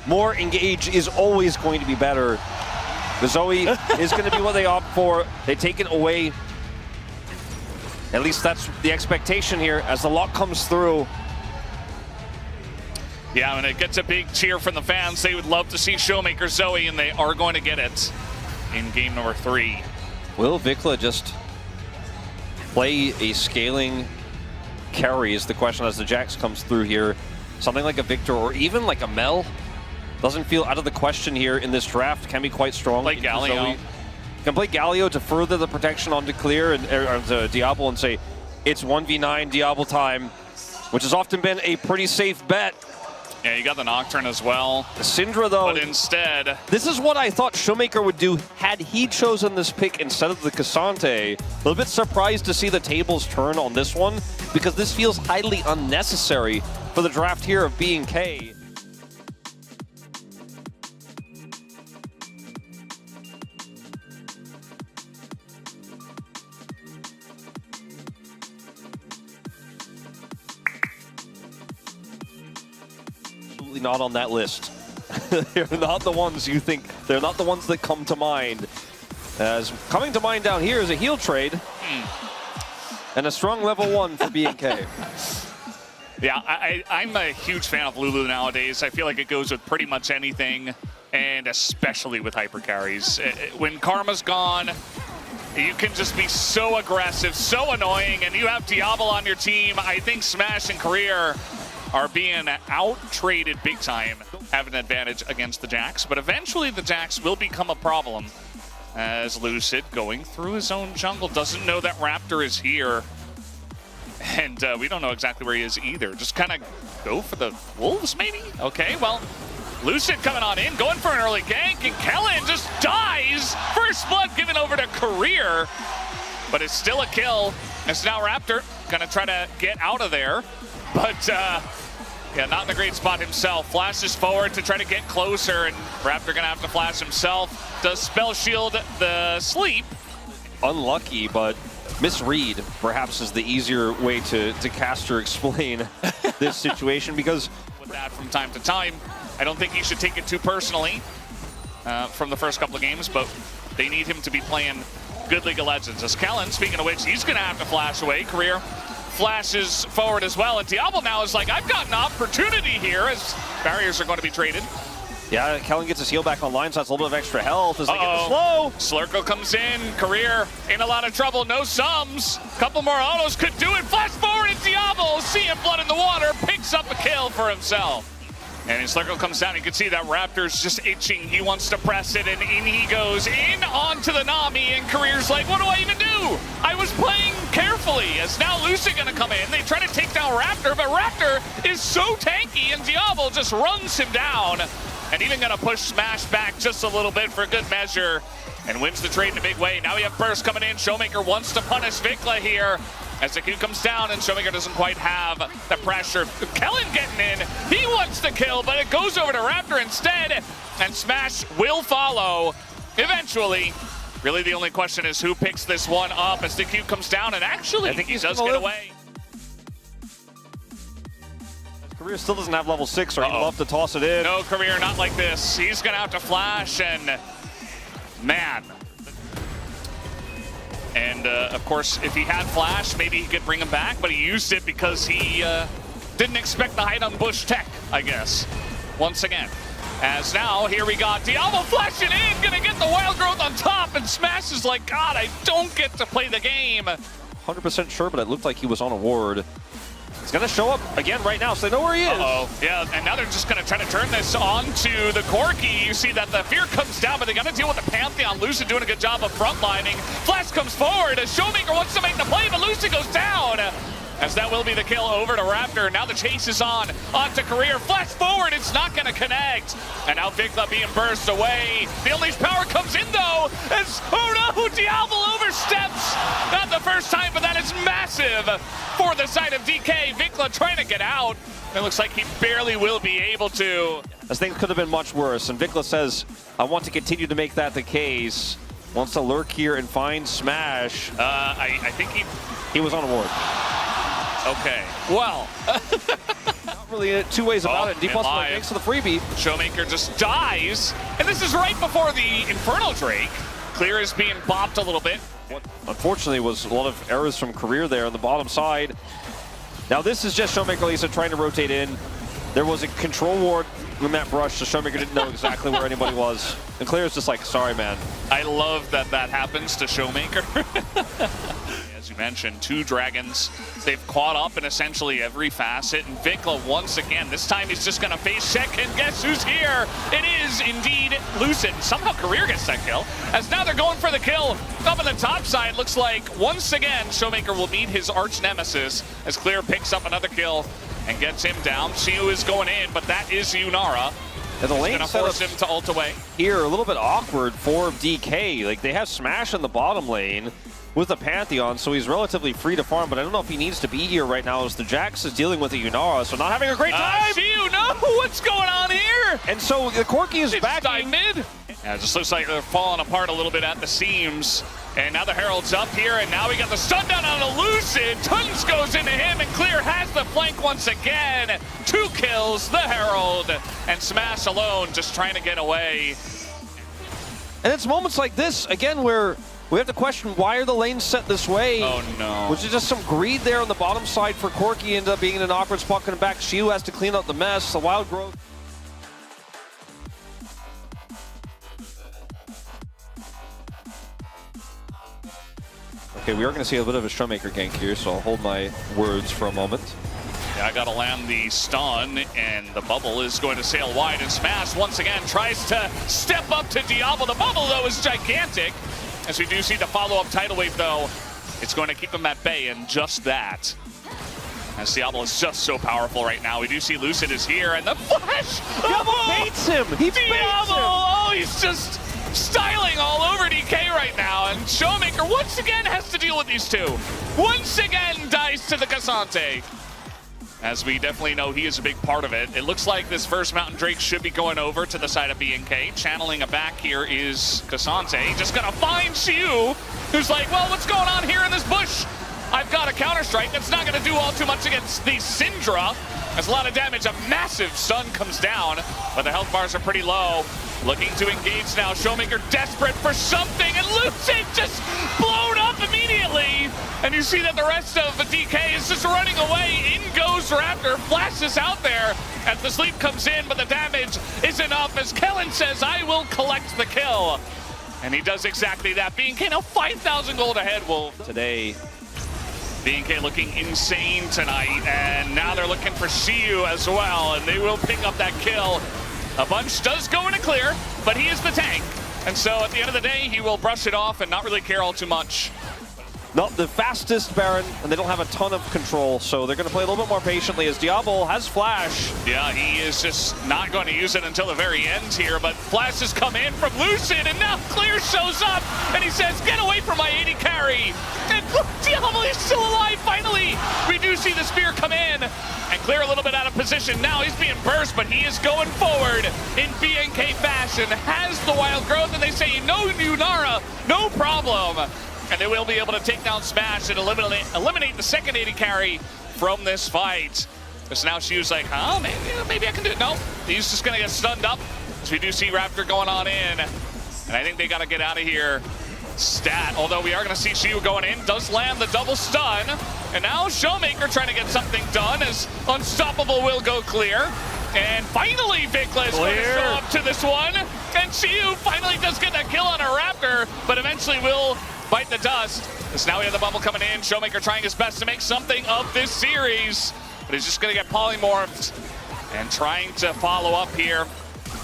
more engaged is always going to be better. The Zoe is going to be what they opt for. They take it away. At least that's the expectation here as the lock comes through. Yeah, and it gets a big cheer from the fans. They would love to see Showmaker Zoe, and they are going to get it in game number 3. Will Vikla just play a scaling carry is the question as the Jax comes through here. Something like a Victor or even like a Mel doesn't feel out of the question here in this draft. Can be quite strong. Like Galio. Can play Galio to further the protection onto Clear and to Diable and say it's 1v9 Diable time, which has often been a pretty safe bet. Yeah, you got the Nocturne as well. The Syndra, though. But instead, this is what I thought Showmaker would do had he chosen this pick instead of the Cassante. A little bit surprised to see the tables turn on this one because this feels highly unnecessary for the draft here of B&K. Not on that list. They're not the ones you think, they're not the ones that come to mind. As coming to mind down here is a heal trade and a strong level 1 for B&K. Yeah, I'm a huge fan of Lulu nowadays. I feel like it goes with pretty much anything, and especially with hyper carries. When Karma's gone, you can just be so aggressive, so annoying, and you have Diable on your team. I think Smash and Career are being out-traded big time, have an advantage against the Jax, but eventually the Jax will become a problem as Lucid, going through his own jungle, doesn't know that Raptor is here, and we don't know exactly where he is either. Just kind of go for the wolves, maybe? Okay, well, Lucid coming on in, going for an early gank, and Kellen just dies! First blood given over to Career, but it's still a kill. It's now Raptor gonna try to get out of there, but yeah, not in a great spot himself. Flashes forward to try to get closer, and Raptor gonna have to flash himself. Does spell shield the sleep. Unlucky, but misread perhaps is the easier way to cast or explain this situation, because with that from time to time, I don't think he should take it too personally from the first couple of games, but they need him to be playing good League of Legends. As Kellen, speaking of which, he's gonna have to flash away. Career flashes forward as well, and Diable now is like, I've got an opportunity here as barriers are going to be traded. Yeah, Kellen gets his heal back online, so that's a little bit of extra health as they get the slow. Slurkle comes in, Career in a lot of trouble, no sums. Couple more autos could do it, flash forward, and Diable, seeing blood in the water, picks up a kill for himself. And Slurkle comes down, you can see that Raptor's just itching. He wants to press it, and in he goes, in onto the Nami, and Career's like, what do I even do? I was playing carefully, as now Lucid gonna come in. They try to take down Raptor, but Raptor is so tanky, and Diable just runs him down, and even gonna push Smash back just a little bit for good measure, and wins the trade in a big way. Now we have Burst coming in. Showmaker wants to punish Vikla here, as the Q comes down and Showmaker doesn't quite have the pressure. Kellen getting in, he wants the kill, but it goes over to Raptor instead, and Smash will follow eventually. Really the only question is who picks this one up as the Q comes down, and actually I think he does get away. Career still doesn't have level 6, or he'd love to toss it in. No, Career, not like this. He's gonna have to flash, and man. And of course, if he had flash, maybe he could bring him back, but he used it because he didn't expect the hide on bush tech, I guess, once again. As now, here we got Diable flashing in, gonna get the wild growth on top, and Smash is like, God, I don't get to play the game. 100% sure, but it looked like he was on a ward. He's gonna show up again right now, so they know where he is. Yeah, and now they're just gonna try to turn this onto the Corki. You see that the fear comes down, but they gotta deal with the Pantheon. Lucid doing a good job of frontlining. Flash comes forward as Showmaker wants to make the play, but Lucid goes down. As that will be the kill over to Raptor. Now the chase is on, onto Career. Flash forward, it's not gonna connect. And now Vikla being burst away. The Unleashed power comes in though, as, oh no, Diable oversteps. Not the first time, but that is massive for the side of DK. Vikla trying to get out. It looks like he barely will be able to. As things could have been much worse, and Vikla says, I want to continue to make that the case. Wants to lurk here and find Smash. I think he was on a ward. Okay, well. really two ways about it. D+ thanks to the freebie. Showmaker just dies, and this is right before the Infernal Drake. Clear is being bopped a little bit. What unfortunately was a lot of errors from Career there on the bottom side. Now this is just Showmaker Lisa trying to rotate in. There was a control ward in that brush, so Showmaker didn't know exactly where anybody was. And Clear is just like, sorry, man. I love that that happens to Showmaker. As you mentioned, two dragons. They've caught up in essentially every facet. And Vikla, once again, this time he's just going to face check, and guess who's here? It is indeed Lucid. Somehow Career gets that kill, as now they're going for the kill. Up on the top side, looks like once again Showmaker will meet his arch nemesis as Clear picks up another kill and gets him down. Xiu is going in, but that is Yunara. And the lane gonna force him to ult away. Here, a little bit awkward for DK. Like, they have Smash in the bottom lane with the Pantheon, so he's relatively free to farm, but I don't know if he needs to be here right now as the Jax is dealing with the Yunara, so not having a great time! Xiu, no! What's going on here? And so the Corki is back mid. Yeah, it just looks like they're falling apart a little bit at the seams. And now the Herald's up here, and now we got the stun down on a Lucid. Tons goes into him, and Clear has the flank once again. 2 kills, the Herald, and Smash alone just trying to get away. And it's moments like this, again, where we have to question, why are the lanes set this way? Oh, no. Which is just some greed there on the bottom side for Corki, ended up being in an awkward spot coming back. Xiu has to clean up the mess, the wild growth. Okay, we are going to see a bit of a Showmaker gank here, so I'll hold my words for a moment. Yeah, I got to land the stun, and the bubble is going to sail wide, and Smash once again tries to step up to Diable. The bubble, though, is gigantic. As we do see the follow-up tidal wave, though, it's going to keep him at bay, and just that. As Diable is just so powerful right now. We do see Lucid is here, and the flash! Diable baits him! He baits him! Oh, he's just styling all over DK right now, and Showmaker once again has to deal with these two. Once again dies to the Cassante. As we definitely know he is a big part of it. It looks like this first Mountain Drake should be going over to the side of BNK. Channeling it back here is Cassante. Just gonna find Xiu, who's like, well, what's going on here in this bush? I've got a counter-strike that's not gonna do all too much against the Syndra. That's a lot of damage. A massive stun comes down, but the health bars are pretty low. Looking to engage now. Showmaker desperate for something, and Lucid just blown up immediately. And you see that the rest of the DK is just running away. In goes Raptor, flashes out there as the sleep comes in, but the damage is enough as Kellen says, I will collect the kill. And he does exactly that. BNK now 5,000 gold ahead, Wolf. Today, BNK looking insane tonight, and now they're looking for Xiu as well, and they will pick up that kill. A bunch does go into Clear, but he is the tank. And so at the end of the day, he will brush it off and not really care all too much. not the fastest Baron, and they don't have a ton of control, so they're going to play a little bit more patiently as Diable has Flash. Yeah, he is just not going to use it until the very end here, but Flash has come in from Lucid, and now Clear shows up, and he says, get away from my 80 carry. And Diable is still alive, finally. We do see the spear come in, and Clear a little bit out of position. Now he's being burst, but he is going forward in BNK fashion, has the wild growth, and they say, no Yunara, no problem. And they will be able to take down Smash and eliminate the second 80 carry from this fight. Because now Xiu's like, huh, maybe I can do it. No, he's just going to get stunned up. So we do see Raptor going on in. And I think they got to get out of here. Stat, although we are going to see Xiu going in, does land the double stun. And now Showmaker trying to get something done as Unstoppable will go clear. And finally, Vikla is going to show up to this one. And Xiu finally does get that kill on a Raptor, but eventually will bite the dust. As now we have the bubble coming in. Showmaker trying his best to make something of this series, but he's just going to get polymorphed and trying to follow up here.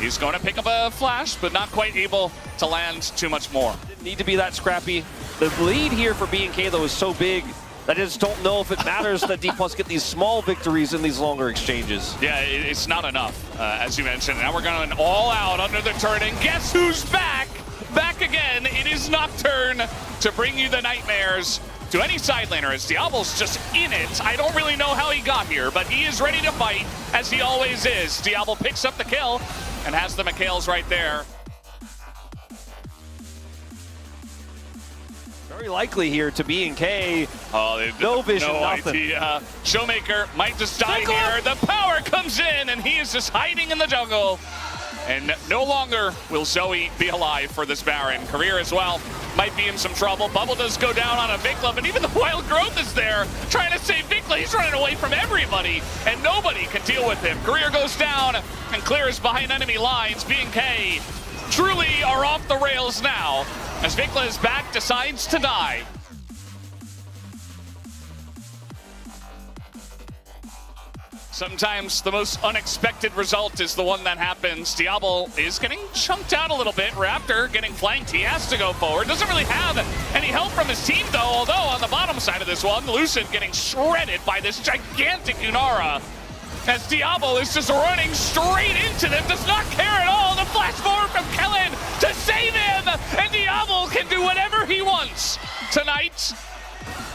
He's going to pick up a flash, but not quite able to land too much more. Didn't need to be that scrappy. The lead here for BNK, though, is so big that I just don't know if it matters that D+ get these small victories in these longer exchanges. Yeah, it's not enough, as you mentioned. Now we're going all out under the turn, and guess who's back? Back again, it is Nocturne to bring you the nightmares to any side laner, as Diable's just in it. I don't really know how he got here, but he is ready to fight, as he always is. Diable picks up the kill and has the McHale's right there. Very likely here to B&K. Oh, they no vision, no nothing. idea. Showmaker might just die here. The power comes in, and he is just hiding in the jungle. And no longer will Zoe be alive for this Baron. Career as well might be in some trouble. Bubble does go down on a Vikla, but even the Wild Growth is there trying to save Vikla. He's running away from everybody, and nobody can deal with him. Career goes down and clears behind enemy lines. B&K truly are off the rails now as Vikla is back, decides to die. Sometimes the most unexpected result is the one that happens. Diable is getting chunked out a little bit. Raptor getting flanked. He has to go forward. Doesn't really have any help from his team, though, although on the bottom side of this one, Lucid getting shredded by this gigantic Unara. As Diable is just running straight into them, does not care at all. The flash forward from Kellen to save him, and Diable can do whatever he wants tonight.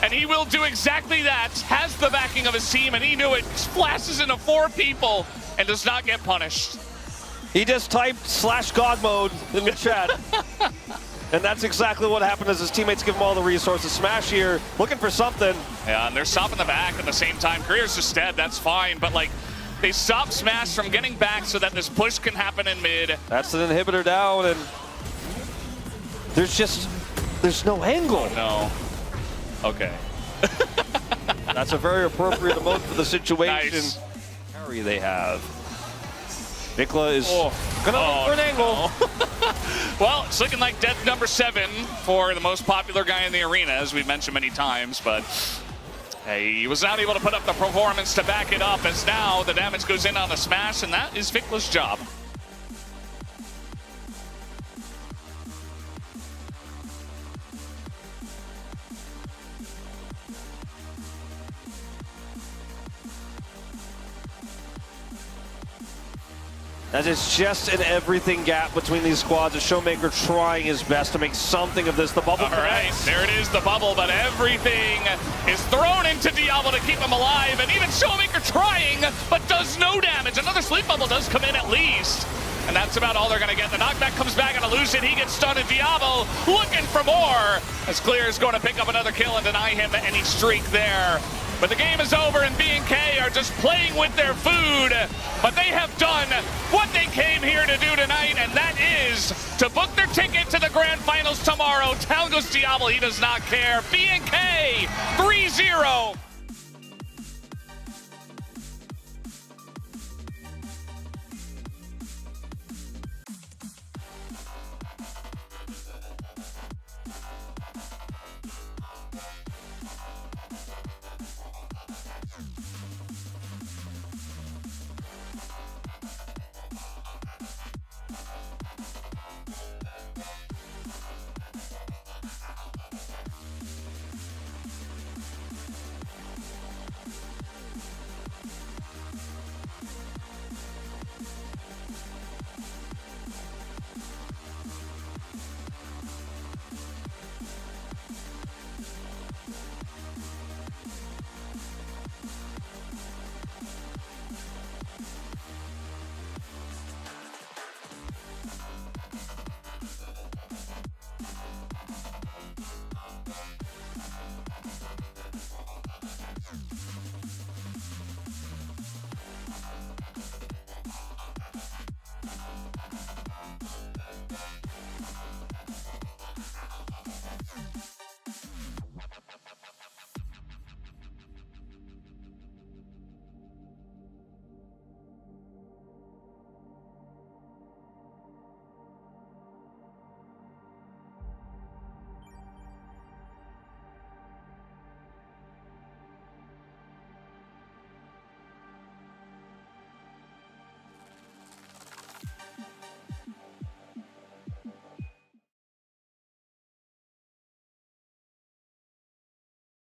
And he will do exactly that, has the backing of his team, and he knew it. Splashes into 4 people and does not get punished. He just typed /God mode in the chat. And that's exactly what happened as his teammates give him all the resources. Smash here, looking for something. Yeah, and they're stopping the back at the same time. Career's just dead, that's fine, but like, they stop Smash from getting back so that this push can happen in mid. That's an inhibitor down, and there's no angle. Oh, no. Okay. That's a very appropriate emote for the situation. Nice. Carry they have. Vikla is gonna look for an angle. No. Well, it's looking like death number 7 for the most popular guy in the arena, as we've mentioned many times, but he was not able to put up the performance to back it up, as now the damage goes in on the Smash, and that is Vikla's job. That is just an everything gap between these squads. A Showmaker trying his best to make something of this. The bubble. All right, there it is, the bubble, but everything is thrown into Diable to keep him alive, and even Showmaker trying, but does no damage. Another sleep bubble does come in at least, and that's about all they're gonna get. The knockback comes back on a Lucid. He gets stunned, and Diable looking for more, as Clear is going to pick up another kill and deny him any streak there. But the game is over, and B&K are just playing with their food. But they have done what they came here to do tonight, and that is to book their ticket to the grand finals tomorrow. Down goes Diable, he does not care. B&K 3-0.